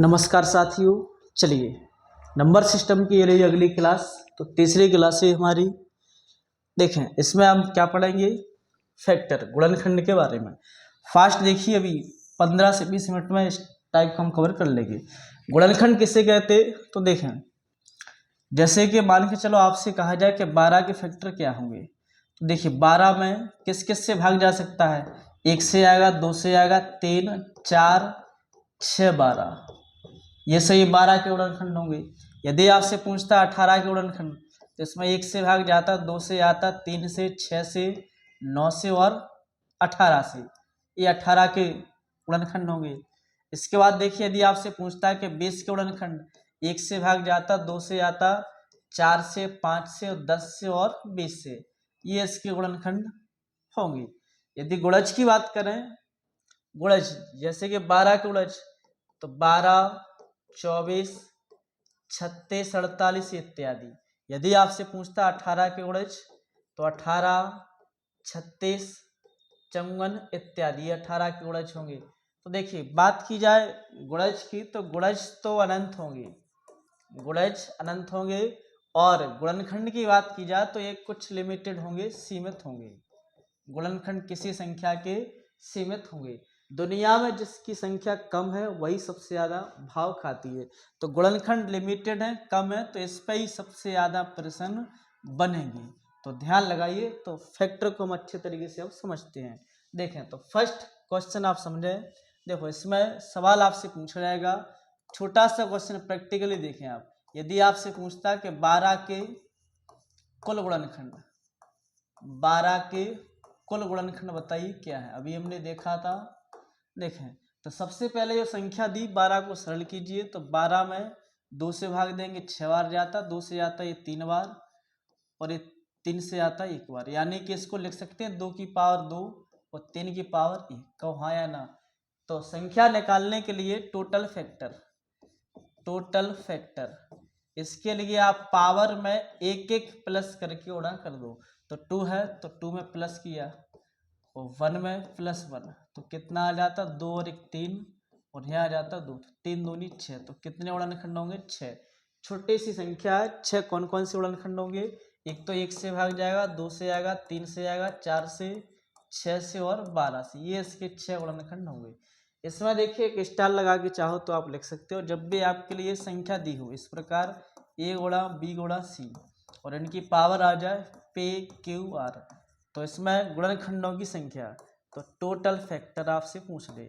नमस्कार साथियों, चलिए नंबर सिस्टम की ये रही अगली क्लास। तो तीसरी क्लास है हमारी। देखें इसमें हम क्या पढ़ेंगे, फैक्टर गुणनखंड के बारे में। फास्ट देखिए, अभी 15 से 20 मिनट में इस टाइप को हम कवर कर लेंगे। गुणनखंड किसे कहते, तो देखें जैसे कि मान के चलो आपसे कहा जाए कि 12 के फैक्टर क्या होंगे, तो देखिए 12 में किस किस से भाग जा सकता है। 1 से आएगा, 2 से आएगा, 3, 4, 6, 12, ये सही 12 के गुणनखंड होंगे। यदि आपसे पूछता 18 के गुणनखंड, तो इसमें 1 से भाग जाता, 2 से आता, 3 से, 6 से, 9 से और 18 से, ये 18 के गुणनखंड होंगे। इसके बाद देखिए यदि आपसे पूछता है कि 20 के गुणनखंड, 1 से भाग जाता, 2 से आता, 4 से, 5 से, 10 से और 20 से, ये इसके गुणनखंड होंगे। यदि गुणज की बात करें, गुणज जैसे कि 12 के गुणज, तो 12, 24, 36, 48 इत्यादि। यदि आपसे पूछता 18 के गुणज, तो 18, 36, 54 इत्यादि, ये 18 के गुणज होंगे। तो देखिए बात की जाए गुणज की, तो गुणज तो अनंत होंगे, गुणज अनंत होंगे। और गुणनखंड की बात की जाए तो ये कुछ लिमिटेड होंगे, सीमित होंगे। गुणनखंड किसी संख्या के सीमित होंगे। दुनिया में जिसकी संख्या कम है वही सबसे ज़्यादा भाव खाती है। तो गुणनखंड लिमिटेड है, कम है, तो इस पर ही सबसे ज़्यादा प्रश्न बनेंगे। तो ध्यान लगाइए। तो फैक्टर को हम अच्छे तरीके से अब समझते हैं। देखें तो फर्स्ट क्वेश्चन आप समझें। देखो इसमें सवाल आपसे पूछा जाएगा, छोटा सा क्वेश्चन प्रैक्टिकली देखें आप। यदि आपसे पूछता कि 12 के कुल गुणनखंड, 12 के कुल गुणनखंड बताइए क्या है। अभी हमने देखा था, देखें तो सबसे पहले जो संख्या दी 12 को सरल कीजिए। तो 12 में 2 से भाग देंगे, 6 बार जाता, 2 से आता ये 3 बार, और ये 3 से आता 1 बार। यानी कि इसको लिख सकते हैं 2 की पावर 2 और 3 की पावर 1। कहो हाँ या ना। तो संख्या निकालने के लिए टोटल फैक्टर, टोटल फैक्टर, इसके लिए आप पावर में एक एक प्लस करके गुणा कर दो। तो 2 है तो 2 में प्लस किया, और 1 में प्लस 1, तो कितना आ जाता, 2 और 1 3, और यहाँ आ जाता 2, 3 दूनी 6। तो कितने गुणनखंड होंगे, 6। छोटी सी संख्या है, 6 कौन कौन से गुणनखंड होंगे। एक तो 1 से भाग जाएगा, 2 से आएगा, 3 से आएगा, 4 से, 6 से और 12 से, ये इसके 6 गुणनखंड होंगे। इसमें देखिए एक स्टार लगा के चाहो तो आप लिख सकते हो, जब भी आपके लिए संख्या दी हो इस प्रकार a गुणा b गुणा c, और इनकी पावर आ जाए p q r, तो इसमें गुणनखंडों की संख्या। तो टोटल फैक्टर आपसे पूछ ले,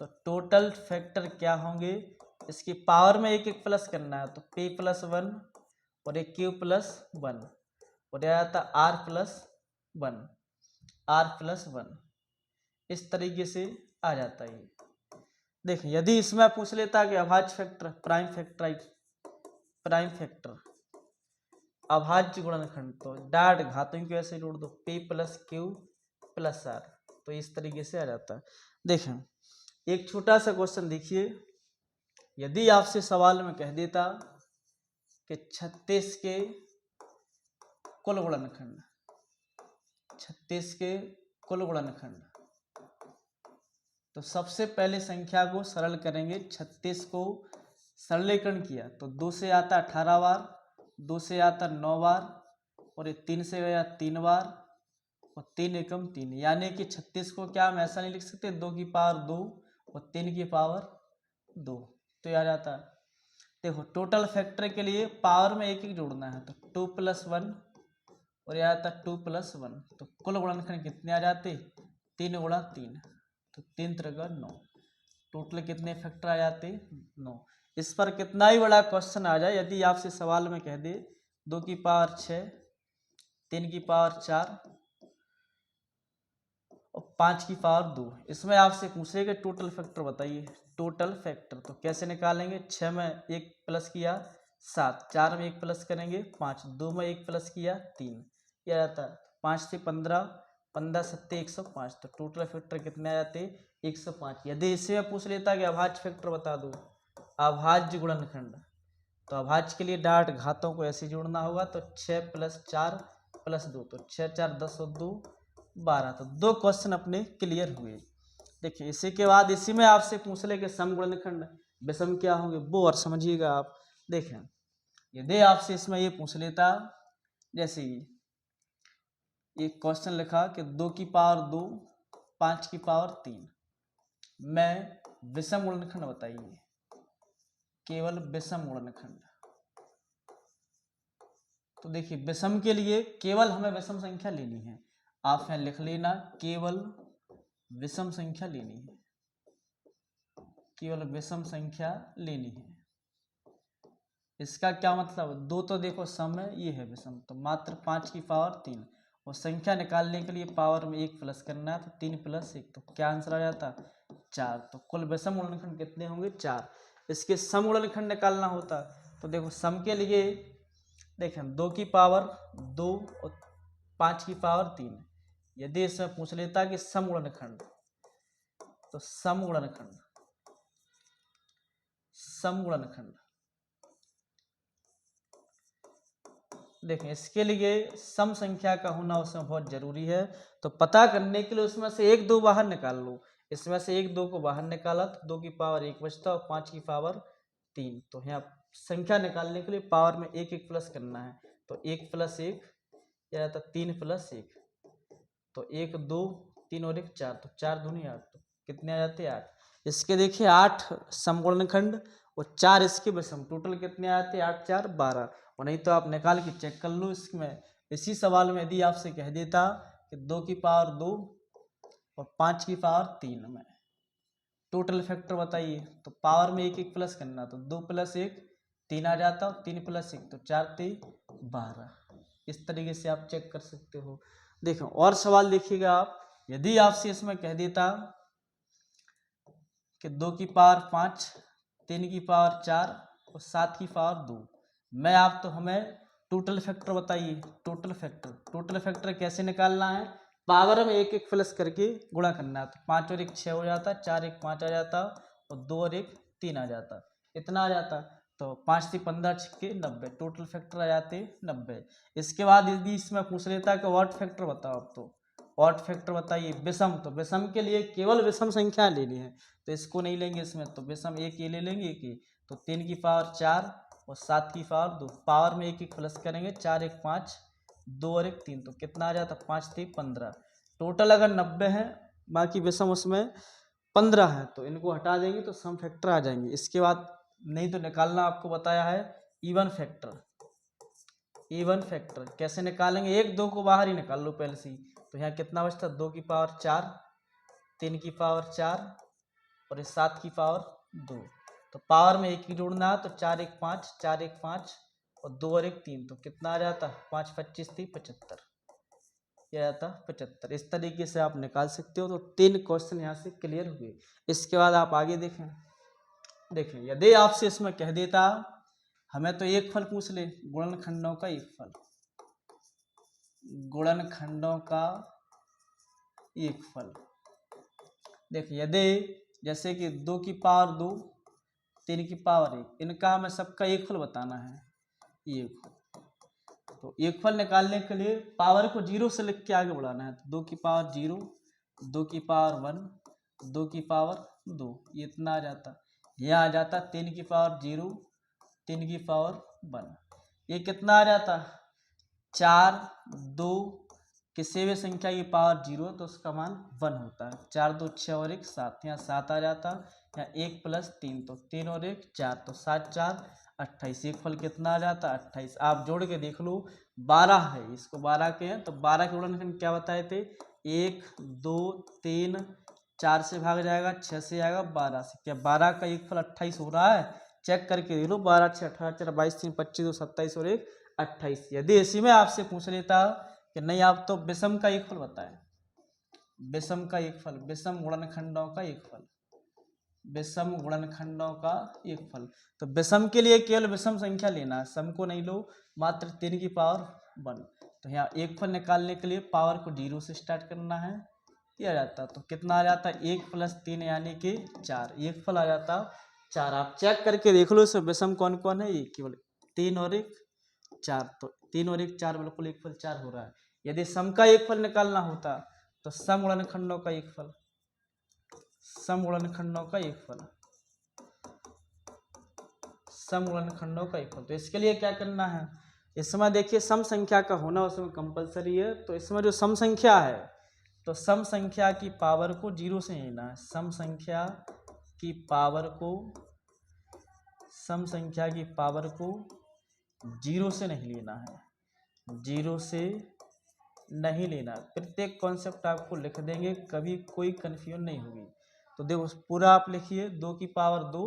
तो टोटल फैक्टर क्या होंगे, इसकी पावर में एक एक प्लस करना है। तो p + 1 और एक q + 1, और यह आता r + 1, r + 1, इस तरीके से आ जाता है। देखिए यदि इसमें पूछ लेता कि अभाज्य factor, prime factorise, prime factor, अभाज्य गुणनखंड, तो डायरेक्ट घातों की वैसे जोड़ दो, p + q + r, तो इस तरीके से आ जाता है। देखें एक छोटा सा क्वेश्चन देखिए। यदि आपसे सवाल में कह देता कि 36 के कुल गुणनखंड, 36 के कुल गुणनखंड, तो सबसे पहले संख्या को सरल करेंगे। 36 को सरलीकरण किया तो 2 से आता 18 बार, 2 से आता 9 बार, और ये 3 से गया 3 बार, और 3 एकम 3, यानी कि 36 को क्या हम ऐसा नहीं लिख सकते, 2 की पावर 2 और 3 की पावर 2, तो आ जाता है। देखो टोटल फैक्टर के लिए पावर में एक एक जोड़ना है, तो 2 + 1, और यह आता 2 + 1, तो कुल गुणनखंड कितने आ जाते, 3 × 3, तो 3 × 3 = 9। टोटल कितने फैक्टर आ जाते, 9। इस पर कितना ही बड़ा क्वेश्चन आ जाए, यदि आपसे सवाल में कह दे 2 की पावर 6, 3 की पावर 4 और 5 की पावर 2, इसमें आपसे पूछेगा टोटल फैक्टर बताइए। टोटल फैक्टर तो कैसे निकालेंगे, 6 में 1 प्लस किया 7, 4 में 1 प्लस करेंगे 5, 2 में 1 प्लस किया 3, यह आता है 5 से 15, 15 7 105, तो टोटल फैक्टर कितने आ जाते 105। यदि इससे मैं पूछ लेता कि अभाज्य फैक्टर बता दो, अभाज्य गुणनखंड, तो अभाज्य के लिए डायरेक्ट घातों को ऐसे जोड़ना होगा। तो 6 + 4 + 2, तो 6 4 10 और 2 12, तो 2 क्वेश्चन अपने क्लियर हुए। देखिए इसी के बाद इसी में आपसे पूछ ले कि सम गुणनखंड, विषम क्या होंगे वो और समझिएगा आप। देखें यदि आपसे इसमें ये पूछ लेता, जैसे एक क्वेश्चन लिखा कि 2 की पावर 2 5 की पावर 3 में विषम गुणनखंड बताइए, केवल विषम गुणनखंड। तो देखिए विषम के लिए केवल हमें विषम संख्या लेनी है, आप यहाँ लिख लेना केवल विषम संख्या लेनी है, केवल विषम संख्या लेनी है। इसका क्या मतलब, दो तो देखो सम है, ये है विषम, तो मात्र 5 की पावर 3 और संख्या निकालने के लिए पावर में 1 प्लस करना है, तो 3 + 1 तो क्या आंसर आ जाता 4। तो कुल विषम गुणनखंड कितने होंगे 4। इसके सम गुणनखंड निकालना होता तो देखो सम के लिए देखें 2 की पावर 2 और 5 की पावर 3, यदि इसमें पूछ लेता कि सम गुणनखंड, तो सम गुणनखंड देखें इसके लिए सम संख्या का होना उसमें बहुत जरूरी है। तो पता करने के लिए उसमें से 1 2 बाहर निकाल लो, इसमें से 1 2 को बाहर निकाला तो 2 की पावर 1 बचता और 5 की पावर 3। तो यहाँ संख्या निकालने के लिए पावर में 1 1 प्लस करना है, तो 1 + 1 क्या आता 3 + 1, तो 1 2 3 और 1 4, तो 4 दूनी 8, तो कितने आ जाते 8। इसके देखिए 8 समगुणनखंड और 4 इसके विषम, टोटल कितने आते 8 4 12। और नहीं तो आप निकाल के चेक कर लो इसमें। इसी सवाल में यदि आपसे कह देता कि 2 की पावर 2 और 5 की पावर 3 में टोटल फैक्टर बताइए, तो पावर में 1 1 प्लस करना, तो 2 + 1 3 आ जाता, 3 + 1 तो 4 3 12। इस तरीके से आप चेक कर सकते हो। देखो और सवाल देखिएगा आप, यदि आपसे इसमें कह देता कि 2 की पावर 5 3 की पावर 4 और 7 की पावर 2 में आप, तो हमें टोटल फैक्टर बताइए। टोटल फैक्टर कैसे निकालना है, पावर में 1 1 प्लस करके गुणा करना है, तो 5 और 1 6 हो जाता, 4 1 5 आ जाता और 2 और 1 3 आ जाता, इतना आ जाता। तो 5 3 15 6 90, टोटल फैक्टर आ जाते 90। इसके बाद यदि इसमें पूछ लेता कि व्हाट फैक्टर बताओ, अब तो व्हाट फैक्टर बताइए विषम, तो विषम के लिए केवल विषम संख्या लेनी है, तो इसको नहीं लेंगे इसमें, तो विषम एक ये ले लेंगे कि, तो 3 की पावर 4 और 7 की पावर 2, पावर में 1 1 प्लस करेंगे, 4 1 5 2 और 1 3, तो कितना आ जाता 5 3 15। टोटल अगर 90 है, बाकी विषम उसमें 15 है, तो इनको हटा देंगे तो सम फैक्टर आ जाएंगे। इसके बाद नहीं तो निकालना आपको बताया है इवन फैक्टर। इवन फैक्टर कैसे निकालेंगे, 1 2 को बाहर ही निकाल लो पहले से ही, तो यहाँ कितना बचता 2 की पावर 4 3 की पावर 4 और 7 की पावर 2, तो पावर में 1 ही जोड़ना है, तो 4 1 5 4 1 5 और 2 और 1 3, तो कितना आ जाता 5 25 3 75, यह आता 75। इस तरीके से आप निकाल सकते हो। तो 3 क्वेश्चन यहाँ से क्लियर हुए। इसके बाद आप आगे देखें यदि आपसे इसमें कह देता हमें तो एक फल पूछ ले, गुणनखंडों का एक फल, गुणनखंडों का एक फल। देखिए यदि जैसे कि 2 की पावर 2 3 की पावर 1, इनका हमें सबका एक फल बताना है, ये फल। तो एक फल निकालने के लिए पावर को 0 से लिख के आगे बढ़ाना है, तो 2 की पावर 0 2 की पावर 1 2 की पावर 2, ये इतना आ जाता। यह आ जाता 3 की पावर 0 3 की पावर 1, ये कितना आ जाता 4 2, किसी भी संख्या की पावर 0 तो उसका मान 1 होता है। 4 2 6 और 1 7, यहाँ 7 आ जाता, यहाँ 1 + 3 तो 3 और 1 4, तो 7 4 28, एक फल कितना आ जाता 28। आप जोड़ के देख लो, 12 है, इसको 12 के हैं, तो 12 के गुणनखंड क्या बताए थे 1 2 3 4 से भाग जाएगा 6 से आएगा 12 से, क्या 12 का एक फल 28 हो रहा है, चेक करके देख लो, 12 6 18 4 22 3 25 2 27 और 1 28। यदि इसी में आपसे पूछ लेता कि नहीं आप तो विषम का एक फल बताएं, विषम का एक फल, विषम गुणनखंडों का एक फल, विषम गुणनखंडों का एक फल, तो विषम के लिए केवल विषम संख्या लेना है, सम को नहीं लो, मात्र 3 की पावर 1। तो यहाँ एक फल निकालने के लिए पावर को 0 से स्टार्ट करना है, ये आ जाता, तो कितना आ जाता 1 + 3 यानी कि 4, एक फल आ जाता 4। आप चेक करके देख लो इसमें विषम कौन कौन है, ये केवल 3 और 1 4, तो 3 और 1 4, बिल्कुल एक फल 4 हो रहा है। यदि सम का एक फल निकालना होता तो सम गुणनखंडों का एक फल, सम गुणनखंडों का एक फल, सम गुणनखंडों का योगफल। तो इसके लिए क्या करना है, इसमें देखिए सम संख्या का होना उसमें कंपलसरी है। तो इसमें जो सम संख्या है तो सम संख्या की पावर को 0 से लेना है। सम संख्या की पावर को 0 से नहीं लेना है, 0 से नहीं लेना। प्रत्येक कॉन्सेप्ट आपको लिख देंगे, कभी कोई कन्फ्यूजन नहीं होगी। तो देखो पूरा आप लिखिए 2 की पावर 2,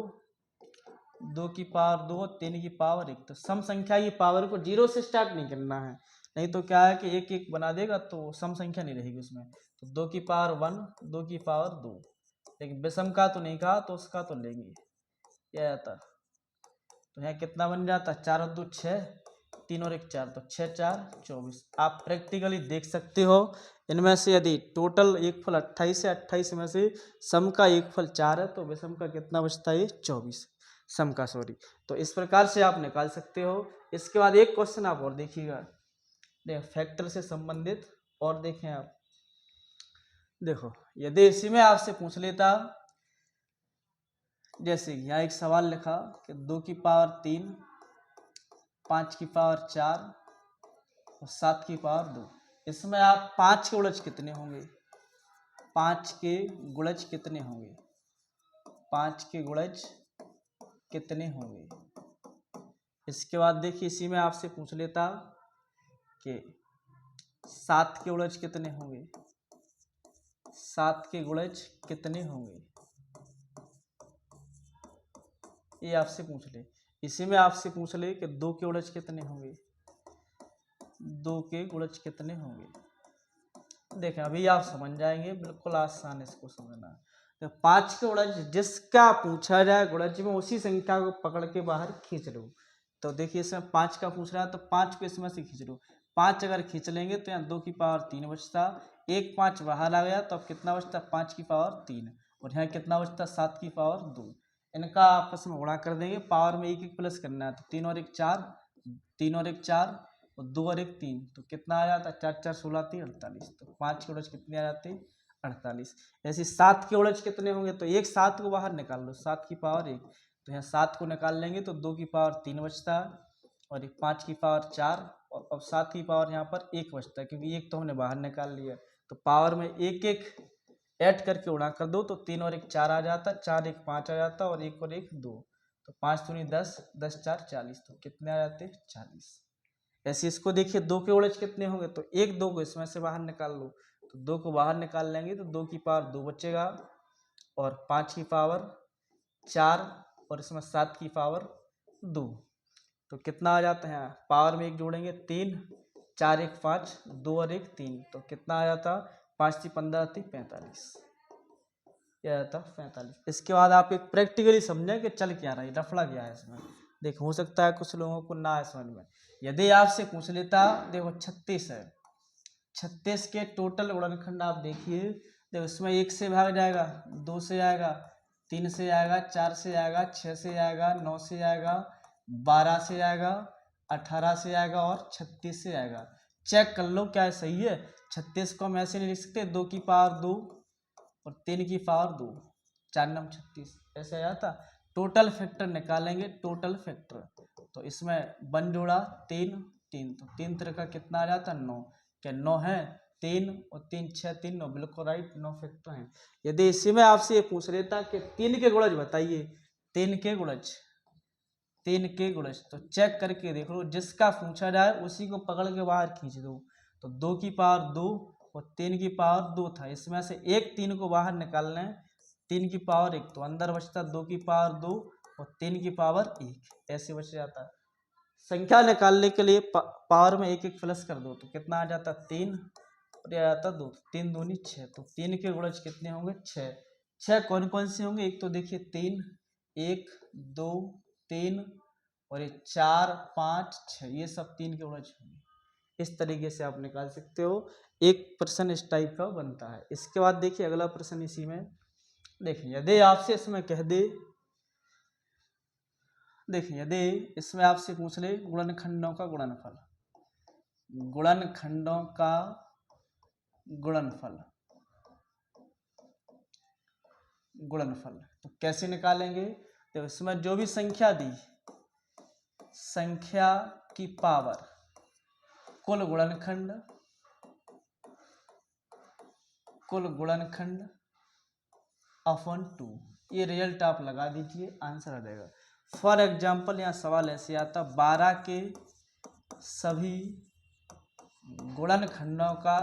2 की पावर 2, 3 की पावर 1। तो सम संख्या की पावर को 0 से स्टार्ट नहीं करना है, नहीं तो क्या है कि 1 1 बना देगा तो सम संख्या नहीं रहेगी उसमें। तो 2 की पावर 1, 2 की पावर 2, लेकिन विषम का तो नहीं कहा तो उसका तो लेंगे, क्या आता। तो यहाँ कितना बन जाता, 4 और 2 6, 3 और 1 4, तो 6 4 24। आप प्रैक्टिकली देख सकते हो इनमें से यदि टोटल एक फल 28 है, 28 में से सम का एक फल 4 है तो विषम का कितना बचता है, 24 सम का, सॉरी। तो इस प्रकार से आप निकाल सकते हो। इसके बाद एक क्वेश्चन आप और देखिएगा, देखो फैक्टर से संबंधित। और देखें आप, देखो यदि इसी में आपसे पूछ लेता, जैसे यहाँ एक सवाल लिखा कि 2 की पावर 3, 5 की पावर 4 और 7 की पावर 2। इसमें आप 5 के गुणज कितने होंगे, 5 के गुणज कितने होंगे, 5 के गुणज कितने होंगे। इसके बाद देखिए इसी में आपसे पूछ लेता कि 7 के गुणज कितने होंगे, 7 के गुणज कितने होंगे, ये आपसे पूछ ले। इसी में आपसे पूछ ले कि 2 के गुणज कितने होंगे, 2 के गुणज कितने होंगे। देखें अभी आप समझ जाएंगे, बिल्कुल आसान है इसको समझना। तो 5 के गुणज जिसका पूछा जाए गुणज में उसी संख्या को पकड़ के बाहर खींच लो। तो देखिए इसमें 5 का पूछ रहा है तो 5 को इसमें से खींच लो। 5 अगर खींच लेंगे तो यहाँ 2 की पावर 3 बचता, 1 5 बाहर आ गया तो अब कितना बचता, 5 की पावर 3, और यहाँ कितना बचता, 7 की पावर 2। इनका आपस में गुणा कर देंगे, पावर में 1 1 प्लस करना है। तो 3 और 1 4, 3 और 1 4 और 2 और 1 3, तो कितना आ जाता है, 4 4 16 3 48। तो 5 के गुणज कितने आ जाते हैं, 48। ऐसे 7 के गुणज कितने होंगे, तो एक 7 को बाहर निकाल लो, 7 की पावर 1, तो यहाँ 7 को निकाल लेंगे तो 2 की पावर 3 बचता है और 5 की पावर 4, और अब 7 की पावर यहाँ पर 1 बचता है क्योंकि 1 तो हमने बाहर निकाल लिया। तो पावर में 1 1 ऐड करके गुणा कर दो तो 3 और 1 4 आ जाता, 4 1 5 आ जाता और 1 और 1 2, तो 5 दूनी 10, 10 4 40, तो कितने आ जाते, 40। ऐसे इसको देखिए 2 के गुणज कितने होंगे, तो 1 2 को इसमें से बाहर निकाल लो, तो 2 को बाहर निकाल लेंगे तो 2 की पावर 2 बचेगा और 5 की पावर 4 और इसमें 7 की पावर 2, तो कितना आ जाता है, पावर में 1 जोड़ेंगे 3, 4 1 5, 2 और 1 3, तो कितना आ जाता, 5 3 15 3 45, क्या आता 45। इसके बाद आप एक प्रैक्टिकली समझें कि चल क्या रहा है, लफड़ा क्या है इसमें। देखो हो सकता है कुछ लोगों को ना समझ में। यदि आपसे पूछ लेता, देखो 36 है, 36 के टोटल गुणनखंड आप देखिए, देखो इसमें 1 से भाग जाएगा, 2 से आएगा, 3 से आएगा, 4 से आएगा, 6 से आएगा, 9 से आएगा, 12 से आएगा, 18 से आएगा और 36 से आएगा। चेक कर लो क्या सही है। 36 को हम ऐसे नहीं लिख सकते, 2 की पावर 2 और 3 की पावर 2, 4 9 36, ऐसे आया था। टोटल फैक्टर निकालेंगे, टोटल फैक्टर, तो इसमें 1 जोड़ा 3 3, तो 3 तरह का कितना आ जाता, 9। क्या 9 है, 3 और 3 6 3 9, बिल्कुल राइट, 9 फैक्टर हैं। यदि इसी में आपसे ये पूछ लेता कि 3 के गुणज बताइए, 3 के गुणज, 3 के गुणज, तो चेक करके देख लो, जिसका पूछा जाए उसी को पकड़ के बाहर खींच दो। तो 2 की पावर 2 और 3 की पावर 2 था, इसमें से एक 3 को बाहर निकालना है, 3 की पावर 1, तो अंदर बचता 2 की पावर 2 और 3 की पावर 1, ऐसे बच जाता। संख्या निकालने के लिए पावर में 1 1 प्लस कर दो तो कितना आ जाता, 3 और यह आता 2, 3 दूनी 6, तो 3 के गुणज कितने होंगे, 6। 6 कौन कौन से होंगे, एक तो देखिए 3, 1 2 3 और ये 4 5 6, ये सब 3 के गुणज होंगे। इस तरीके से आप निकाल सकते हो। एक प्रश्न इस टाइप का बनता है। इसके बाद देखिए अगला प्रश्न इसी में, देखिए यदि आपसे इसमें कह दे, देखिए यदि इसमें आपसे पूछ ले गुणनखंडों का गुणनफल, गुणनखंडों का गुणनफल, गुणनफल तो कैसे निकालेंगे। तो इसमें जो भी संख्या दी संख्या की पावर कुल गुणनखंड अपॉन 2। ये रिजल्ट आप लगा दीजिए, आंसर आ जाएगा। फॉर एग्जाम्पल यहाँ सवाल ऐसे आता 12 के सभी गुणनखंडों का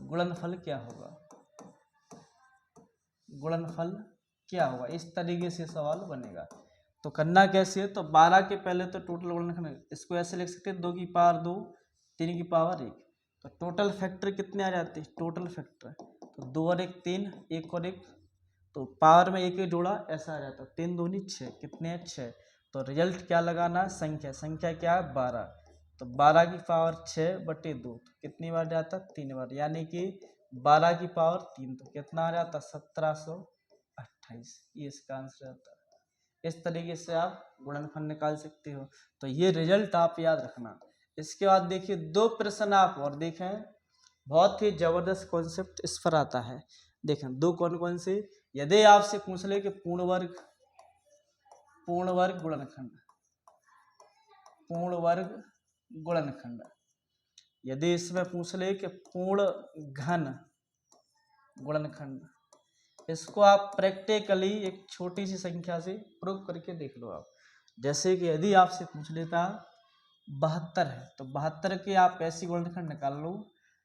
गुणनफल क्या होगा, गुणनफल क्या होगा, इस तरीके से सवाल बनेगा। तो करना कैसे है, तो 12 के पहले तो टोटल गुणनखंड, इसको ऐसे लिख सकते हैं 2 की पावर 2, 3 की पावर 1। तो टोटल फैक्टर कितने आ जाते हैं, टोटल फैक्टर तो 2 और 1 3, 1 और 1, तो पावर में 1 जोड़ा ऐसा आ जाता है, 3 दूनी 6, कितने हैं 6। तो रिजल्ट क्या लगाना है, संख्या क्या है 12, तो 12 की पावर 6/2 तो कितनी बार जाता, 3 बार, यानी कि 12 की पावर 3 तो कितना आ जाता 1728, ये इसका आंसर आता है। इस तरीके से आप गुणनफल निकाल सकते हो। तो ये रिजल्ट आप याद रखना। इसके बाद देखिए 2 प्रश्न आप और देखें, बहुत ही जबरदस्त कॉन्सेप्ट इस पर आता है। देखें 2 कौन से, यदि आपसे पूछ ले कि पूर्ण वर्ग गुणनखंड, यदि इसमें पूछ ले कि पूर्ण घन गुणनखंड, इसको आप प्रैक्टिकली एक छोटी सी संख्या से प्रूव करके देख लो आप। जैसे कि यदि आपसे पूछ लेता 72 है, तो 72 के आप ऐसी गुणनखंड निकाल लो,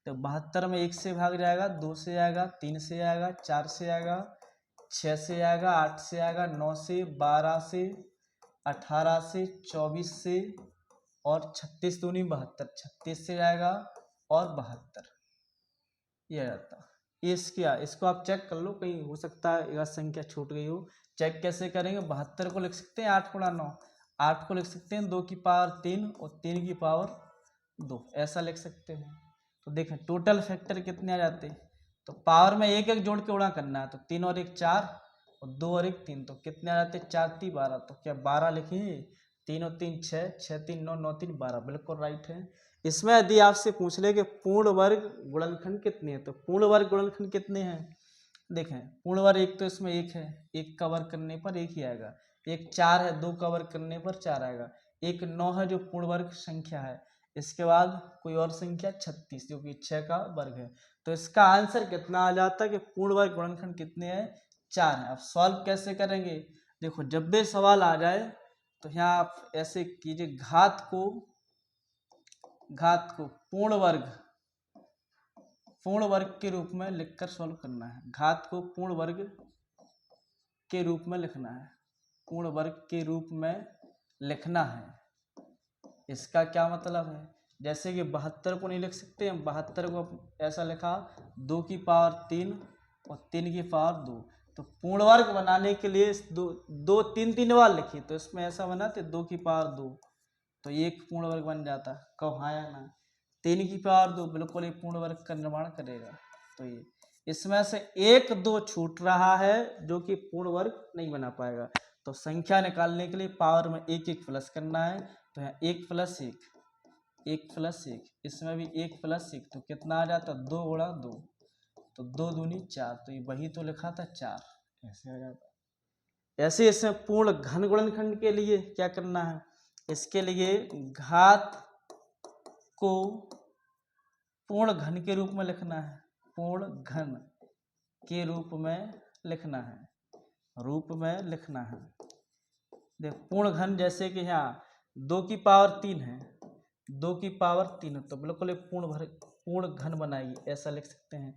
तो 72 में 1 से भाग जाएगा, 2 से आएगा, 3 से आएगा, 4 से आएगा, 6 से आएगा, 8 से आएगा, 9 से, 12 से, 18 से, 24 से और 36 दूनी 72, 36 से आएगा और 72, ये आता। इसको आप चेक कर लो, कहीं हो सकता है यह संख्या छूट गई हो। चेक कैसे करेंगे, 72 को लिख सकते हैं 8 गुणा 9, 8 को लिख सकते हैं 2 की पावर 3 और 3 की पावर 2, ऐसा लिख सकते हैं। तो देखें टोटल फैक्टर कितने आ जाते हैं, तो पावर में 1 1 जोड़ के गुणा करना है, तो 3 और 1 4 और 2 और 1 3, तो कितने आ जाते हैं 4 3 12, तो क्या 12 लिखेंगे, 3 और 3 6, 6 3 9, 9 3 12, बिल्कुल राइट है। इसमें यदि आपसे पूछ ले कि पूर्ण वर्ग गुणनखंड कितने हैं, तो पूर्ण वर्ग गुणनखंड कितने हैं, देखें पूर्ण वर्ग एक तो इसमें 1 है, 1 का वर्ग करने पर 1 ही आएगा, 1 4 है, 2 का वर्ग करने पर 4 आएगा, 1 9 है जो पूर्ण वर्ग संख्या है, इसके बाद कोई और संख्या 36 जो कि 6 का वर्ग है। तो इसका आंसर कितना आ जाता है कि पूर्ण वर्ग गुणनखंड कितने हैं, 4 है। अब सॉल्व कैसे करेंगे, देखो जब भी सवाल आ जाए तो यहाँ आप ऐसे कीजिए, घात को पूर्ण वर्ग के रूप में लिखकर सॉल्व करना है। घात को पूर्ण वर्ग के रूप में लिखना है, पूर्ण वर्ग के रूप में लिखना है। इसका क्या मतलब है, जैसे कि 72 को नहीं लिख सकते हम, 72 को ऐसा लिखा 2 की पावर 3 और 3 की पावर 2, तो पूर्ण वर्ग बनाने के लिए 2 3 बार लिखी, तो इसमें ऐसा बनाते 2 की पावर 2, तो एक पूर्ण वर्ग बन जाता, कब आया ना। 3 की पावर 2 बिल्कुल एक पूर्ण वर्ग का निर्माण करेगा। तो ये इसमें से 1 2 छूट रहा है जो कि पूर्ण वर्ग नहीं बना पाएगा। तो संख्या निकालने के लिए पावर में 1 1 प्लस करना है, तो यहाँ 1 + 1 1 + 1, इसमें भी 1 + 1, तो कितना आ जाता 2 गुणा 2, तो 2 दूनी 4, तो ये वही तो लिखा था 4, ऐसे आ जाता। ऐसे इसमें पूर्ण घन गुणनखंड के लिए क्या करना है, इसके लिए घात को पूर्ण घन के रूप में लिखना है, पूर्ण घन के रूप में लिखना है, देख पूर्ण घन जैसे कि यहाँ 2 की पावर 3 है, 2 की पावर 3 तो बिल्कुल एक पूर्ण घन बनाएगी, ऐसा लिख सकते हैं।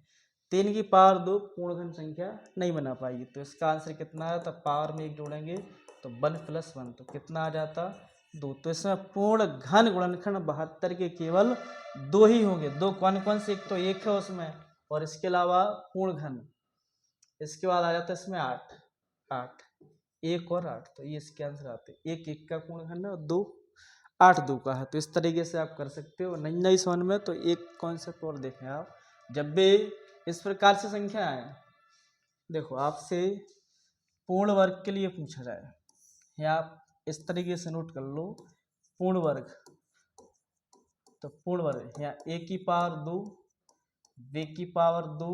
3 की पावर 2 पूर्ण घन संख्या नहीं बना पाएगी, तो इसका आंसर कितना आता, पावर में 1 जोड़ेंगे तो 1 + 1, तो कितना आ जाता 2। तो इसमें पूर्ण घन गुणनखंड 72 के केवल 2 ही होंगे। 2 कौन से, एक तो 1 है उसमें, और इसके अलावा पूर्ण घन, इसके बाद आ जाता है इसमें 8 1 और 8, तो ये इसके आंसर आते हैं। 1 1 का पूर्ण घन है और 2 8 2 का है। तो इस तरीके से आप कर सकते हो। नहीं समझ में तो एक कॉन्सेप्ट और देखें आप, जब भी इस प्रकार से संख्या आए, देखो आपसे पूर्ण वर्ग के लिए पूछा जाए, या आप इस तरीके से नोट कर लो, पूर्ण वर्ग, तो पूर्ण वर्ग यहाँ a की पावर 2, b की पावर 2,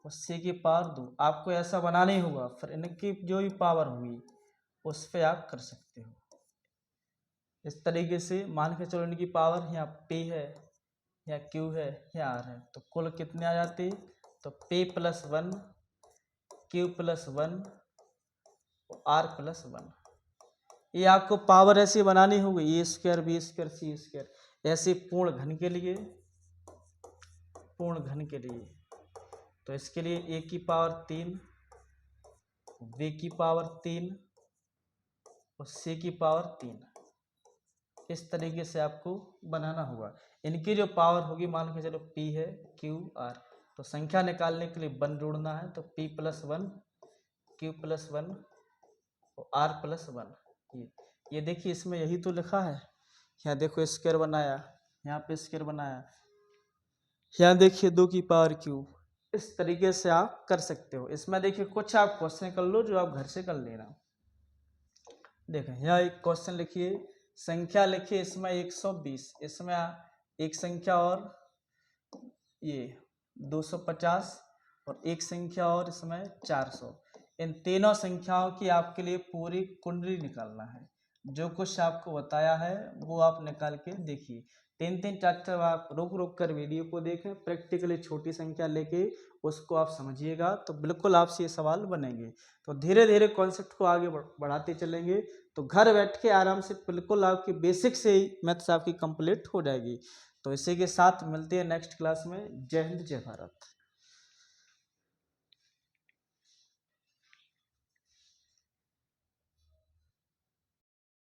और c की पावर 2। आपको ऐसा बनाना ही होगा, फिर इनकी जो भी पावर होगी उस पर आप कर सकते हो। इस तरीके से मान के चलो इनकी पावर यहाँ p है, या q है, या r है, तो कुल कितने आ जाते, तो p + 1, q + 1 और r + 1। ये आपको पावर ऐसी बनानी होगी, a² b² c², ऐसे पूर्ण घन के लिए, पूर्ण घन के लिए। तो इसके लिए a की पावर 3, b की पावर 3 और c की पावर 3, इस तरीके से आपको बनाना होगा। इनकी जो पावर होगी मान के चलो p है, q r, तो संख्या निकालने के लिए 1 जोड़ना है, तो p + 1 q + 1 और r + 1। ये देखिए इसमें यही तो लिखा है, यहाँ देखो स्क्वायर बनाया, यहाँ पे स्क्वायर बनाया, यहाँ देखिए 2 की पावर q। इस तरीके से आप कर सकते हो। इसमें देखिए कुछ आप क्वेश्चन कर लो जो आप घर से कर लेना। देखें यहाँ एक क्वेश्चन लिखिए, संख्या लिखिए इसमें 120, इसमें एक संख्या और ये 250 और एक संख्या और इसमें 400। इन तीनों संख्याओं की आपके लिए पूरी कुंडली निकालना है। जो कुछ आपको बताया है वो आप निकाल के देखिए। 3-3 4-4 आप रुक कर वीडियो को देखें, प्रैक्टिकली छोटी संख्या लेके उसको आप समझिएगा तो बिल्कुल आपसे ये सवाल बनेंगे। तो धीरे धीरे कॉन्सेप्ट को आगे बढ़ाते चलेंगे तो घर बैठ के आराम से बिल्कुल आपकी बेसिक से ही मैथ्स आपकी कंप्लीट हो जाएगी। तो इसी के साथ मिलते हैं नेक्स्ट क्लास में। जय हिंद, जय भारत।